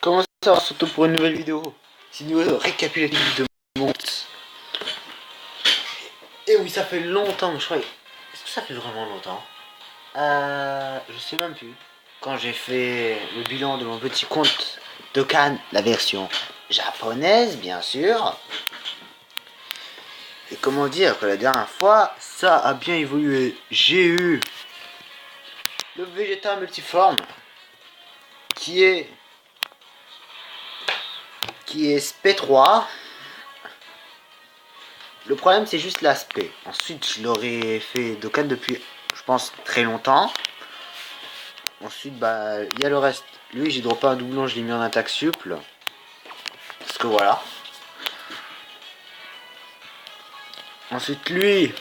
Comment ça va, surtout pour une nouvelle vidéo? C'est une vidéo récapitulative de monte. Et oui, ça fait longtemps, je crois. Est-ce que ça fait vraiment longtemps? Je sais même plus. Quand j'ai fait le bilan de mon petit compte Dokkan, la version japonaise, bien sûr. Et comment dire que la dernière fois, ça a bien évolué. J'ai eu le Vegeta multiforme qui est SP3. Le problème c'est juste l'aspect. Ensuite je l'aurais fait Dokkan depuis je pense très longtemps. Ensuite bah il y a le reste. Lui j'ai droppé un doublon, je l'ai mis en attaque souple. Parce que voilà. Ensuite lui,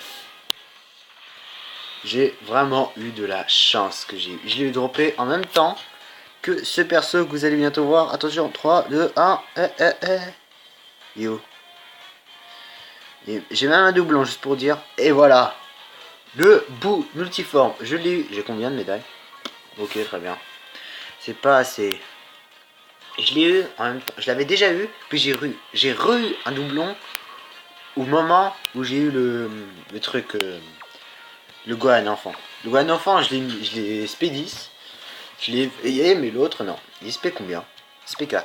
j'ai vraiment eu de la chance que j'ai eu. Je l'ai droppé en même temps que ce perso que vous allez bientôt voir. Attention, 3, 2, 1. Yo. J'ai même un doublon juste pour dire. Et voilà. Le bout multiforme. Je l'ai eu. J'ai combien de médailles? Ok, très bien. C'est pas assez. Je l'ai eu en même temps. Je l'avais déjà eu. Puis j'ai re-eu un doublon au moment où j'ai eu le truc. Le Gohan enfant. Le Gohan enfant, je l'ai SP10. Je l'ai payé, mais l'autre non. Il SP combien? SP4.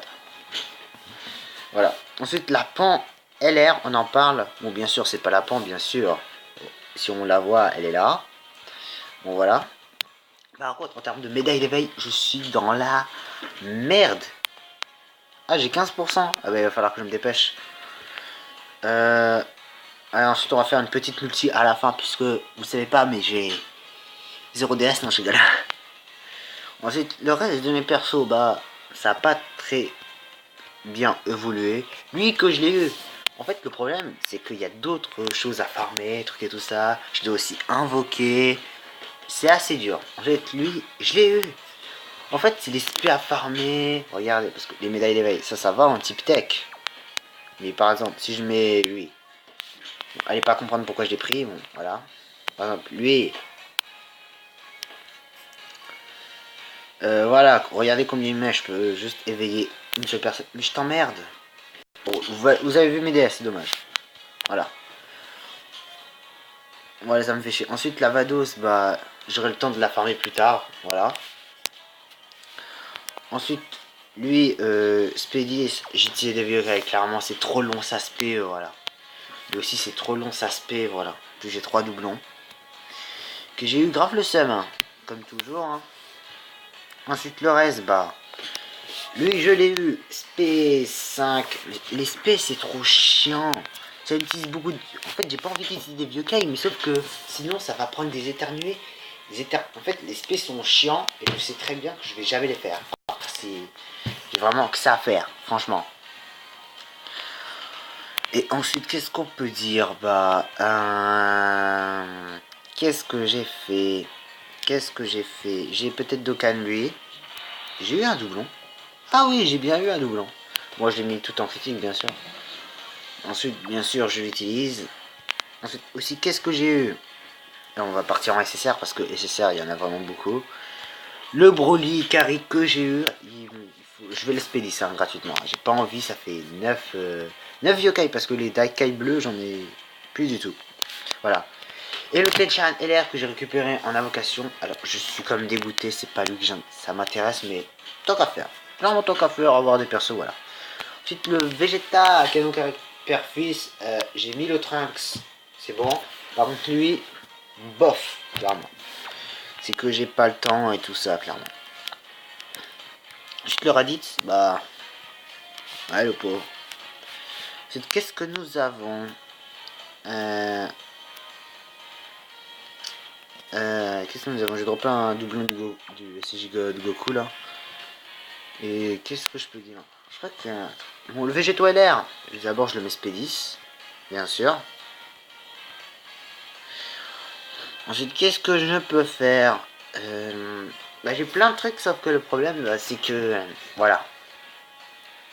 Voilà. Ensuite, la pan LR, on en parle. Bon, bien sûr, c'est pas la pan, bien sûr. Si on la voit, elle est là. Bon, voilà. Par contre, en termes de médaille d'éveil, je suis dans la merde. Ah, j'ai 15%. Ah, bah, il va falloir que je me dépêche. Allez, ensuite, on va faire une petite multi à la fin, puisque vous savez pas, mais j'ai 0 DS. Non, je rigole. Ensuite, le reste de mes persos, bah, ça n'a pas très bien évolué. Lui, que je l'ai eu. En fait, le problème, c'est qu'il y a d'autres choses à farmer, trucs et tout ça. Je dois aussi invoquer. C'est assez dur. En fait, lui, je l'ai eu. En fait, c'est les SP à farmer. Regardez, parce que les médailles d'éveil, ça va en type tech. Mais par exemple, si je mets lui, bon, allez pas comprendre pourquoi je l'ai pris. Bon, voilà. Par exemple, lui. Voilà, regardez combien il met. Je peux juste éveiller une seule personne. Mais je t'emmerde. Bon, vous avez vu mes DS, c'est dommage. Voilà. Voilà, ça me fait chier. Ensuite, la Vados, bah, j'aurai le temps de la farmer plus tard. Voilà. Ensuite, lui, Spédis, j'ai tiré des vieux gars. Clairement, c'est trop long, ça spé, voilà. Et aussi, c'est trop long, ça spé, voilà. Puis j'ai 3 doublons. Que j'ai eu grave le seum, hein. Comme toujours, hein. Ensuite, le reste, bah. Lui, je l'ai eu. SP 5. Les SP, c'est trop chiant. Ça utilise beaucoup de... En fait, j'ai pas envie d'utiliser des vieux cailles, mais sauf que sinon, ça va prendre des éternués. En fait, les SP sont chiants et je sais très bien que je vais jamais les faire. J'ai vraiment que ça à faire, franchement. Et ensuite, qu'est-ce qu'on peut dire? Bah, qu'est-ce que j'ai fait? Qu'est-ce que j'ai fait? J'ai peut-être Dokkan lui. J'ai eu un doublon. Ah oui, j'ai bien eu un doublon. Moi, je l'ai mis tout en critique, bien sûr. Ensuite, bien sûr, je l'utilise. Ensuite, aussi, qu'est-ce que j'ai eu? Et on va partir en SSR parce que SSR, il y en a vraiment beaucoup. Le Broly Carry que j'ai eu, je vais le spédier ça gratuitement. J'ai pas envie, ça fait 9 yokai parce que les Daikai bleus, j'en ai plus du tout. Voilà. Et le Tenchan LR que j'ai récupéré en invocation. Alors, je suis comme dégoûté, c'est pas lui que j'aime. Ça m'intéresse, mais tant qu'à faire. Clairement, tant qu'à faire, avoir des persos, voilà. Ensuite, le Vegeta Canon Père Fils, j'ai mis le Trunks, c'est bon. Par contre, lui, bof, clairement. C'est que j'ai pas le temps et tout ça, clairement. Ensuite, le Raditz, bah. Ouais, le pauvre. Ensuite, qu'est-ce que nous avons qu'est-ce que nous avons? J'ai droppé un doublon du SCJ de Goku là. Et qu'est-ce que je peux dire? Je crois qu'il y a... Bon, le Végéto LR, d'abord je le mets SP10, bien sûr. Ensuite, qu'est-ce que je peux faire? Bah, j'ai plein de trucs, sauf que le problème, bah, c'est que, voilà.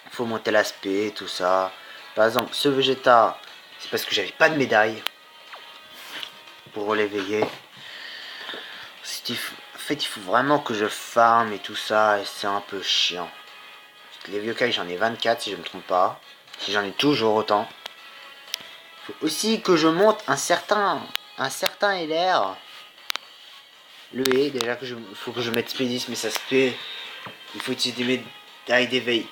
Il faut monter l'aspect, tout ça. Par exemple, ce Vegeta, c'est parce que j'avais pas de médaille pour l'éveiller. En fait, il faut vraiment que je farm et tout ça, et c'est un peu chiant. les vieux Kai, j'en ai 24 si je me trompe pas. Si j'en ai toujours autant. Faut aussi que je monte un certain LR. Le E, déjà que faut que je mette Spédis, mais ça se fait. Il faut utiliser des médailles d'éveil.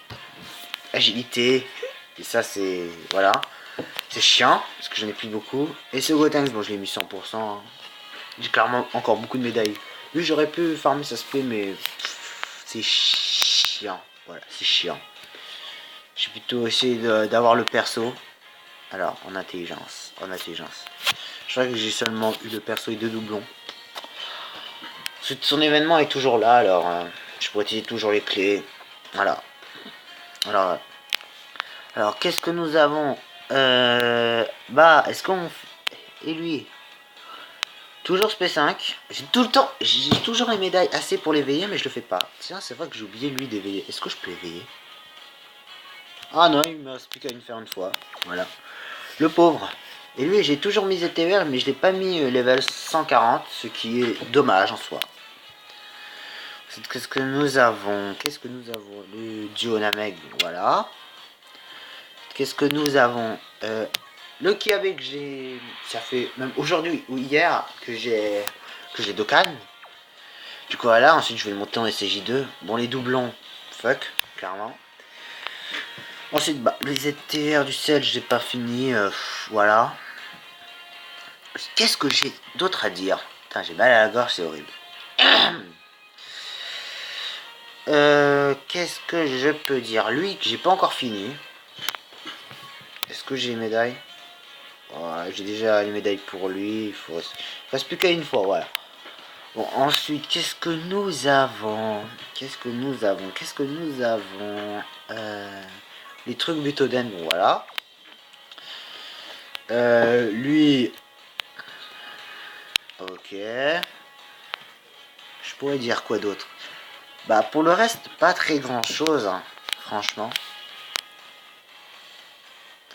Agilité. Et ça, c'est. Voilà. C'est chiant, parce que j'en ai plus beaucoup. Et ce Gotenks, bon, je l'ai mis 100%. Hein. J'ai clairement encore beaucoup de médailles. Lui, j'aurais pu farmer ça se fait, mais. C'est chiant. Voilà, c'est chiant. J'ai plutôt essayé d'avoir le perso. Alors, en intelligence. En intelligence. Je crois que j'ai seulement eu le perso et 2 doublons. Son événement est toujours là, alors je pourrais utiliser toujours les clés. Voilà. Alors qu'est-ce que nous avons Bah, est-ce qu'on... Et lui toujours SP5. J'ai tout le temps... J'ai toujours les médailles assez pour l'éveiller, mais je le fais pas. Tiens, c'est vrai que j'ai oublié lui d'éveiller. Est-ce que je peux l'éveiller? Ah non, il me reste plus qu'à une faire une fois. Voilà. Le pauvre. Et lui, j'ai toujours mis ETR, mais je l'ai pas mis level 140, ce qui est dommage en soi. Qu'est-ce que nous avons? Qu'est-ce que nous avons? Le duo Namek, voilà. Qu'est-ce que nous avons? Le Kiabe que j'ai... Ça fait même aujourd'hui ou hier que j'ai Dokkan. Du coup voilà, ensuite je vais le monter en SCJ2. Bon, les doublons, fuck, clairement. Ensuite, bah, les ETR du sel, j'ai pas fini, voilà. Qu'est-ce que j'ai d'autre à dire? Putain, j'ai mal à la gorge, c'est horrible. Qu'est-ce que je peux dire? Lui, que j'ai pas encore fini. Est-ce que j'ai les médailles? Voilà, j'ai déjà les médailles pour lui. Il reste plus qu'à une fois, voilà. Bon, ensuite, qu'est-ce que nous avons? Qu'est-ce que nous avons? Qu'est-ce que nous avons? Les trucs Butoden, bon, voilà. Lui... Ok. Je pourrais dire quoi d'autre? Bah, pour le reste, pas très grand-chose, hein, franchement.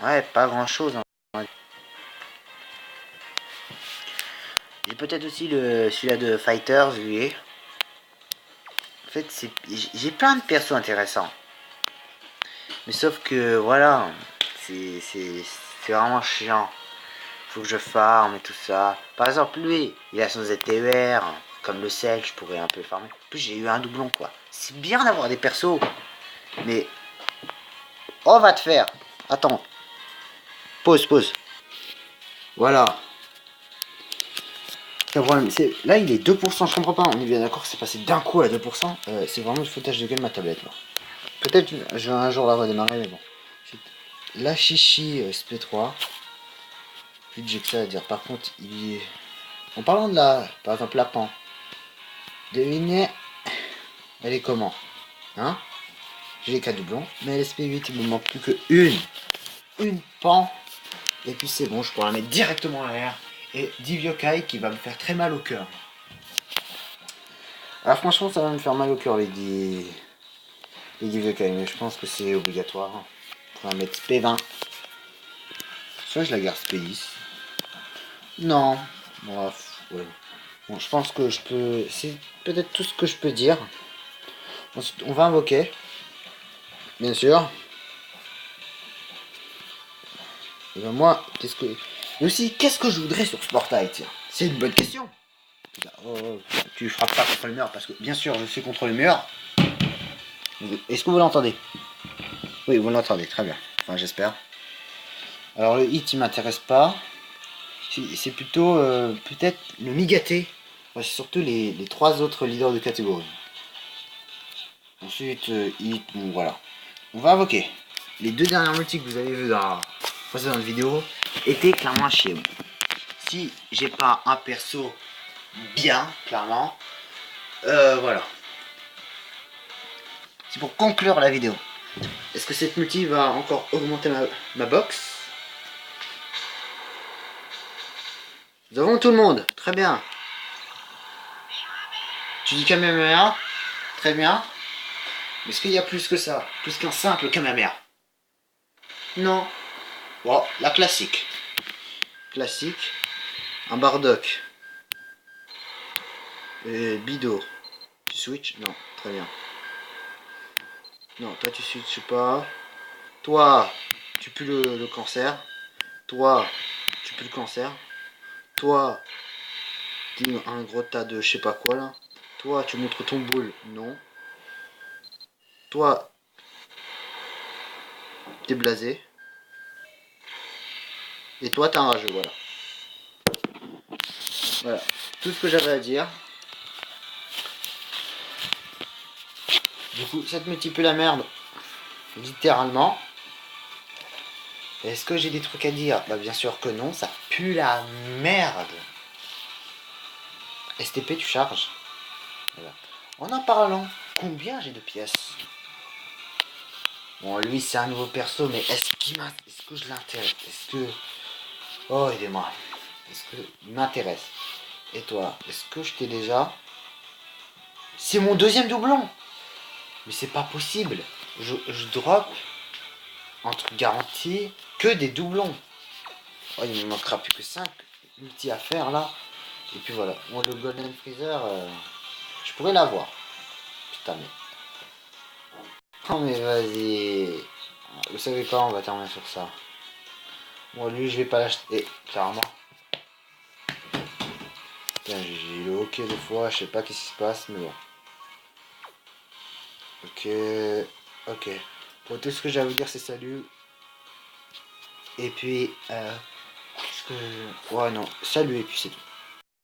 Ouais, pas grand-chose, hein. J'ai peut-être aussi celui-là de Fighters, lui. En fait, j'ai plein de persos intéressants. Mais sauf que, voilà, c'est vraiment chiant. Faut que je farm et tout ça. Par exemple, lui, il a son ZTER, comme le sel, je pourrais un peu farmer. En plus, j'ai eu un doublon, quoi. C'est bien d'avoir des persos, mais... Oh, va te faire. Attends. Pause, pause. Voilà. Le problème, là, il est 2%, je comprends pas. On est bien d'accord que c'est passé d'un coup à 2%. C'est vraiment le foutage de gueule de ma tablette, là. Peut-être je vais un jour la redémarrer, mais bon. La Chichi SP3. Plus j'ai que ça à dire. Par contre, il est... En parlant de la... Par exemple, la pan. Devinez... Elle est comment? Hein? J'ai les 4 doublons. Mais l'SP8, il me manque plus que une pan. Et puis c'est bon, je pourrais la mettre directement à l'air. Et Divyokai qui va me faire très mal au cœur. Ah, franchement, ça va me faire mal au cœur, les Divyokai. Mais je pense que c'est obligatoire. On va mettre SP20. Soit je la garde SP10. Non. Bref, ouais. Bon, je pense que je peux... C'est peut-être tout ce que je peux dire. Ensuite, on va invoquer. Bien sûr. Et ben moi, qu'est-ce que... Mais aussi, qu'est-ce que je voudrais sur ce portail, tiens? C'est une bonne question. Oh, tu frappes pas contre le mur, parce que, bien sûr, je suis contre le mur. Est-ce que vous l'entendez? Oui, vous l'entendez, très bien. Enfin, j'espère. Alors, le hit, il m'intéresse pas. C'est plutôt, peut-être, le Migaté. Enfin, c'est surtout les 3 autres leaders de catégorie. Ensuite, hit, bon, voilà. On va invoquer. Les 2 dernières multis que vous avez vues dans la précédente vidéo étaient clairement à chier. Si j'ai pas un perso bien, clairement, voilà. C'est pour conclure la vidéo. Est-ce que cette multi va encore augmenter ma box? Nous avons tout le monde, très bien. Tu dis Kamehameha? Très bien. Mais est-ce qu'il y a plus que ça? Plus qu'un simple Kamehameha? Non. Bon, la classique. Classique. Un Bardock. Bido. Tu switch? Non, très bien. Non, toi tu switches pas. Toi, tu pues le cancer. Toi, tu pues le cancer. Toi, t'es un gros tas de je sais pas quoi là. Toi, tu montres ton boule. Non. Toi, t'es blasé. Et toi, t'es un rageux, voilà. Voilà. Tout ce que j'avais à dire. Du coup, ça te multiplie la merde. Littéralement. Est-ce que j'ai des trucs à dire? Bah bien sûr que non, ça pue la merde. STP, tu charges. Voilà. En parlant, combien j'ai de pièces? Bon, lui, c'est un nouveau perso, mais est-ce que je l'intéresse? Est-ce que... Oh, aidez-moi. Est-ce que il m'intéresse? Et toi, est-ce que je t'ai déjà... C'est mon deuxième doublon. Mais c'est pas possible. Je drop, entre garantie, que des doublons. Oh, il me manquera plus que 5 multi à faire, là. Et puis voilà. Bon, le Golden Freezer, je pourrais l'avoir. Putain, mais... Oh, mais vas-y. Vous savez quoi, on va terminer sur ça. Bon, lui, je vais pas l'acheter. Clairement. Putain, j'ai eu le hockey des fois, je sais pas qu'est-ce qui se passe, mais bon. Ok. Ok. Bon, tout ce que j'ai à vous dire, c'est salut. Et puis, ce que... Ouais, non. Salut, et puis c'est tout.